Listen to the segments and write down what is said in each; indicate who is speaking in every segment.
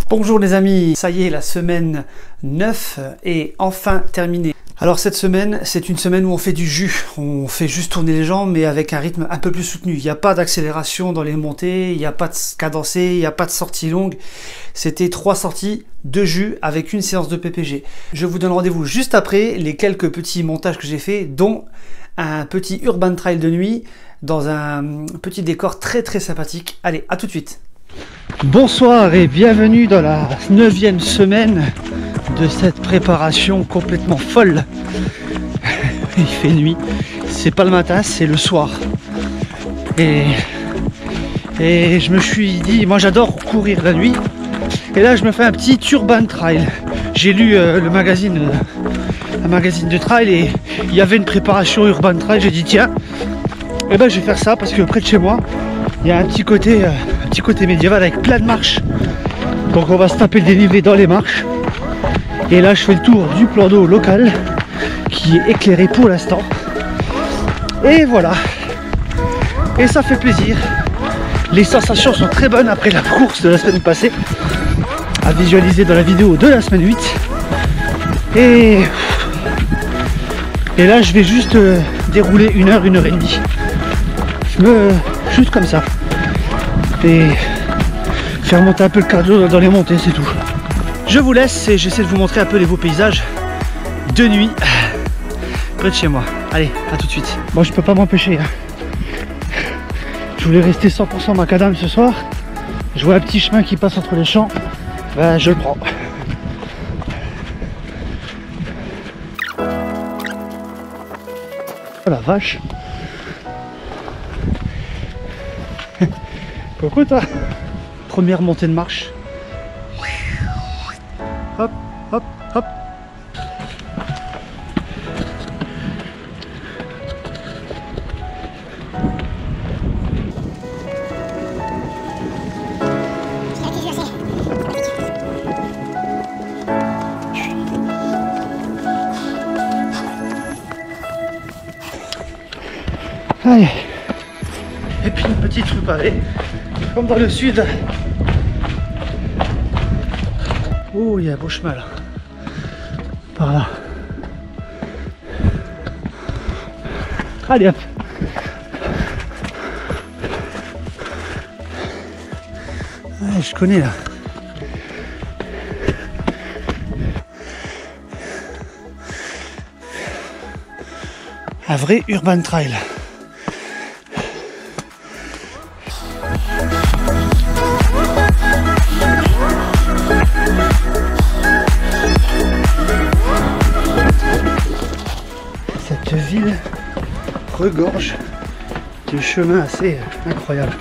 Speaker 1: Bonjour les amis, ça y est, la semaine 9 est enfin terminée. Alors cette semaine, c'est une semaine où on fait du jus, on fait juste tourner les jambes mais avec un rythme un peu plus soutenu. Il n'y a pas d'accélération dans les montées, il n'y a pas de cadencé, il n'y a pas de sortie longue. C'était 3 sorties de jus avec une séance de PPG. Je vous donne rendez-vous juste après les quelques petits montages que j'ai fait, dont un petit urban trail de nuit dans un petit décor très sympathique. Allez, à tout de suite. Bonsoir et bienvenue dans la 9e semaine de cette préparation complètement folle. Il fait nuit, c'est pas le matin, c'est le soir. Et je me suis dit, moi j'adore courir la nuit. Et là je me fais un petit urban trail. J'ai lu un magazine de trail et il y avait une préparation urban trail. J'ai dit tiens, et ben je vais faire ça parce que près de chez moi, il y a un petit côté médiéval avec plein de marches. Donc on va se taper le dénivelé dans les marches. Et là je fais le tour du plan d'eau local qui est éclairé pour l'instant. Et voilà. Et ça fait plaisir. Les sensations sont très bonnes après la course de la semaine passée, à visualiser dans la vidéo de la semaine 8. Et là je vais juste dérouler 1 heure, 1 heure et demie. Juste comme ça. Et faire monter un peu le cardio dans les montées, c'est tout. Je vous laisse et j'essaie de vous montrer un peu les beaux paysages de nuit près de chez moi. Allez, à tout de suite. Moi je peux pas m'empêcher. Je voulais rester 100% macadam ce soir. Je vois un petit chemin qui passe entre les champs. Ben je le prends. Oh la vache. Coucou toi. Première montée de marche. Hop, hop, hop. Allez. Et puis une petite rue pavée, comme dans le sud. Oh, il y a un beau chemin là. Par là. Allez hop. Ouais, je connais là. Un vrai urban trail. Cette ville regorge de chemins assez incroyables.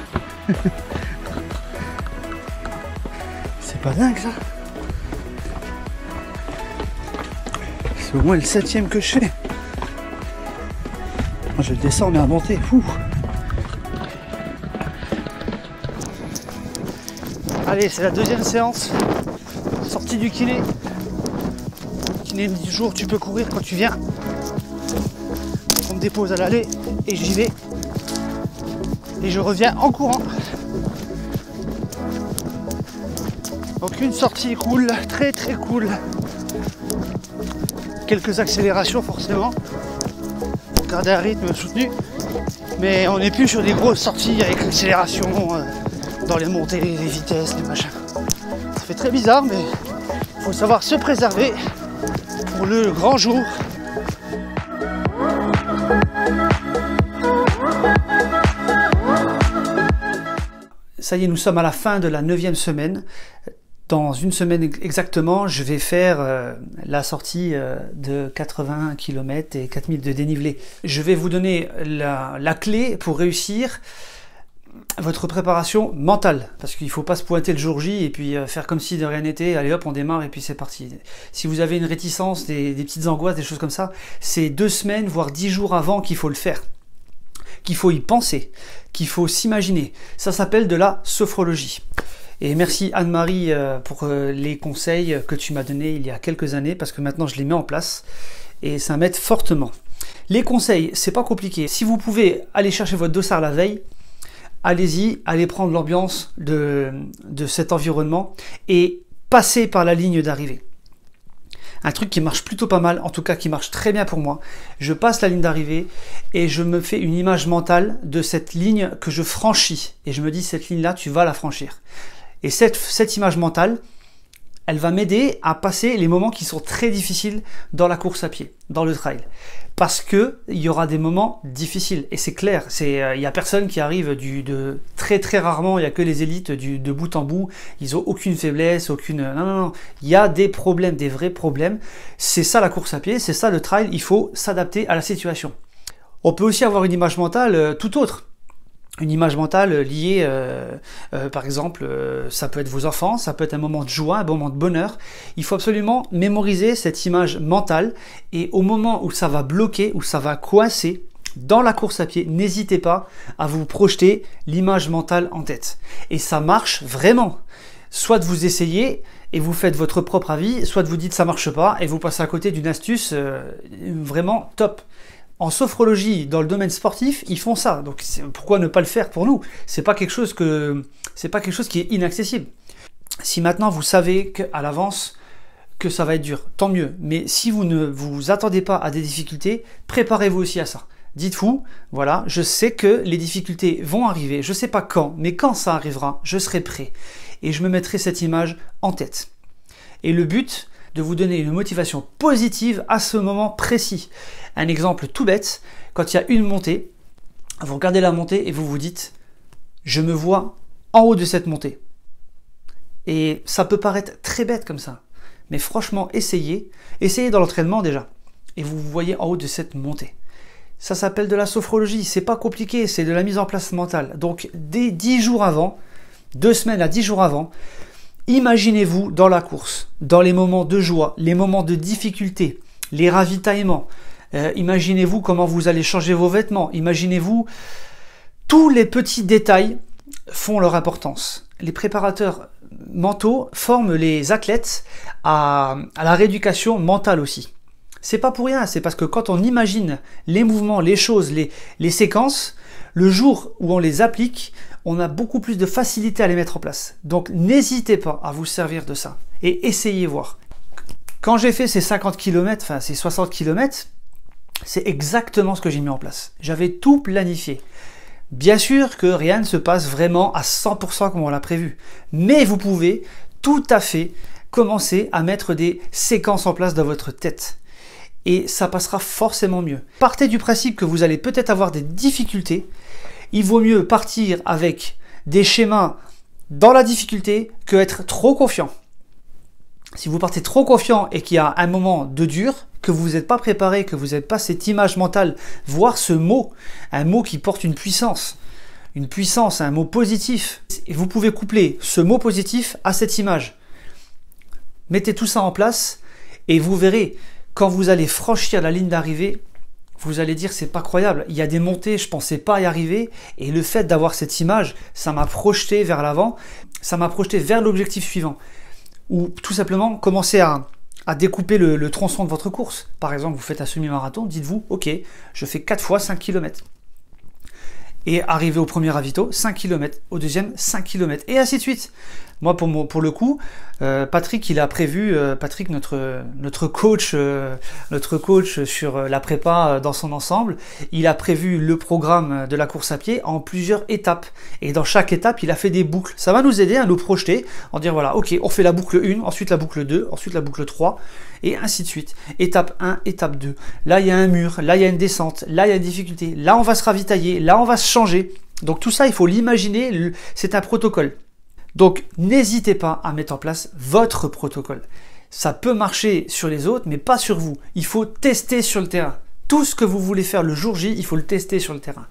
Speaker 1: C'est pas dingue ça? C'est au moins le 7e que je fais. Moi je descends mais à monter. Fou. Allez, c'est la 2e séance. Sortie du kiné. Le kiné me dit toujours tu peux courir quand tu viens. On me dépose à l'aller et j'y vais. Et je reviens en courant. Donc une sortie cool, très cool. Quelques accélérations forcément. Pour garder un rythme soutenu. Mais on n'est plus sur des grosses sorties avec l'accélération dans les montées, les vitesses, les machins. Ça fait très bizarre mais il faut savoir se préserver pour le grand jour. Ça y est, nous sommes à la fin de la 9e semaine. Dans une semaine exactement, je vais faire la sortie de 80 km et 4000 de dénivelé. Je vais vous donner la clé pour réussir votre préparation mentale. Parce qu'il ne faut pas se pointer le jour J et puis faire comme si de rien n'était. Allez hop, on démarre et puis c'est parti. Si vous avez une réticence, des petites angoisses, des choses comme ça, c'est 2 semaines, voire 10 jours avant qu'il faut le faire. Qu'il faut y penser, qu'il faut s'imaginer. Ça s'appelle de la sophrologie. Et merci Anne-Marie pour les conseils que tu m'as donnés il y a quelques années, parce que maintenant je les mets en place et ça m'aide fortement. Les conseils, c'est pas compliqué. Si vous pouvez aller chercher votre dossard la veille, allez-y, allez prendre l'ambiance de cet environnement et passer par la ligne d'arrivée. Un truc qui marche plutôt pas mal, en tout cas qui marche très bien pour moi. Je passe la ligne d'arrivée et je me fais une image mentale de cette ligne que je franchis. Et je me dis, cette ligne-là, tu vas la franchir. Et cette image mentale, elle va m'aider à passer les moments qui sont très difficiles dans la course à pied, dans le trail. Parce que il y aura des moments difficiles. Et c'est clair, il y a personne qui arrive très très rarement, il y a que les élites de bout en bout. Ils ont aucune faiblesse, non. Il y a des problèmes, des vrais problèmes. C'est ça la course à pied, c'est ça le trail. Il faut s'adapter à la situation. On peut aussi avoir une image mentale tout autre. Une image mentale liée, par exemple, ça peut être vos enfants, ça peut être un moment de joie, un moment de bonheur. Il faut absolument mémoriser cette image mentale et au moment où ça va bloquer, où ça va coincer dans la course à pied, n'hésitez pas à vous projeter l'image mentale en tête. Et ça marche vraiment. Soit vous essayez et vous faites votre propre avis, soit vous dites ça marche pas et vous passez à côté d'une astuce vraiment top. En sophrologie, dans le domaine sportif, ils font ça. Donc pourquoi ne pas le faire pour nous? C'est pas quelque chose qui est inaccessible. Si maintenant vous savez qu'à l'avance que ça va être dur, tant mieux. Mais si vous ne vous attendez pas à des difficultés, préparez-vous aussi à ça. Dites-vous, voilà, je sais que les difficultés vont arriver, je sais pas quand, mais quand ça arrivera, je serai prêt. Et je me mettrai cette image en tête. Et le but, de vous donner une motivation positive à ce moment précis. Un exemple tout bête, quand il y a une montée, vous regardez la montée et vous vous dites « je me vois en haut de cette montée ». Et ça peut paraître très bête comme ça, mais franchement, essayez dans l'entraînement déjà, et vous vous voyez en haut de cette montée. Ça s'appelle de la sophrologie, c'est pas compliqué, c'est de la mise en place mentale. Donc dès 10 jours avant, 2 semaines à 10 jours avant, imaginez-vous dans la course, dans les moments de joie, les moments de difficulté, les ravitaillements. Imaginez-vous comment vous allez changer vos vêtements. Imaginez-vous, tous les petits détails font leur importance. Les préparateurs mentaux forment les athlètes à la rééducation mentale aussi. C'est pas pour rien, c'est parce que quand on imagine les mouvements, les choses, les séquences, le jour où on les applique, on a beaucoup plus de facilité à les mettre en place. Donc n'hésitez pas à vous servir de ça et essayez voir. Quand j'ai fait ces 50 km, enfin ces 60 km, c'est exactement ce que j'ai mis en place. J'avais tout planifié. Bien sûr que rien ne se passe vraiment à 100% comme on l'a prévu, mais vous pouvez tout à fait commencer à mettre des séquences en place dans votre tête. Et ça passera forcément mieux. Partez du principe que vous allez peut-être avoir des difficultés. Il vaut mieux partir avec des schémas dans la difficulté que être trop confiant. Si vous partez trop confiant et qu'il y a un moment de dur, que vous n'êtes pas préparé, que vous n'avez pas cette image mentale, voire ce mot, un mot qui porte une puissance, un mot positif. Et vous pouvez coupler ce mot positif à cette image. Mettez tout ça en place et vous verrez, quand vous allez franchir la ligne d'arrivée, vous allez dire c'est pas croyable, il y a des montées, je pensais pas y arriver, et le fait d'avoir cette image, ça m'a projeté vers l'avant, ça m'a projeté vers l'objectif suivant. Ou tout simplement commencer à découper le tronçon de votre course. Par exemple, vous faites un semi-marathon, dites-vous, ok, je fais 4 fois 5 km. Et arrivé au premier ravito, 5 km, au deuxième, 5 km, et ainsi de suite. Moi, pour le coup, Patrick, il a prévu, Patrick, notre coach sur la prépa dans son ensemble, il a prévu le programme de la course à pied en plusieurs étapes. Et dans chaque étape, il a fait des boucles. Ça va nous aider à nous projeter, en dire voilà, ok, on fait la boucle 1, ensuite la boucle 2, ensuite la boucle 3, et ainsi de suite. Étape 1, étape 2. Là, il y a un mur, là, il y a une descente, là, il y a une difficulté, là, on va se ravitailler, là, on va se changer. Donc tout ça, il faut l'imaginer, c'est un protocole. Donc, n'hésitez pas à mettre en place votre protocole. Ça peut marcher sur les autres, mais pas sur vous. Il faut tester sur le terrain. Tout ce que vous voulez faire le jour J, il faut le tester sur le terrain.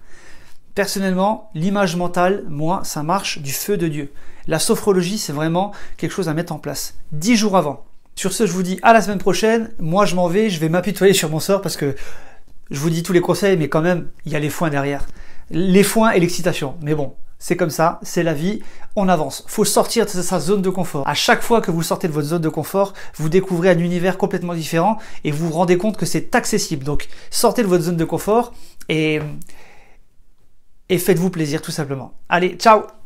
Speaker 1: Personnellement, l'image mentale, moi, ça marche du feu de Dieu. La sophrologie, c'est vraiment quelque chose à mettre en place 10 jours avant. Sur ce, je vous dis à la semaine prochaine. Moi, je m'en vais, je vais m'apitoyer sur mon sort parce que je vous dis tous les conseils, mais quand même, il y a les foins derrière. Les foins et l'excitation. Mais bon, c'est comme ça, c'est la vie, on avance. Faut sortir de sa zone de confort. À chaque fois que vous sortez de votre zone de confort, vous découvrez un univers complètement différent et vous vous rendez compte que c'est accessible. Donc, sortez de votre zone de confort et faites-vous plaisir tout simplement. Allez, ciao!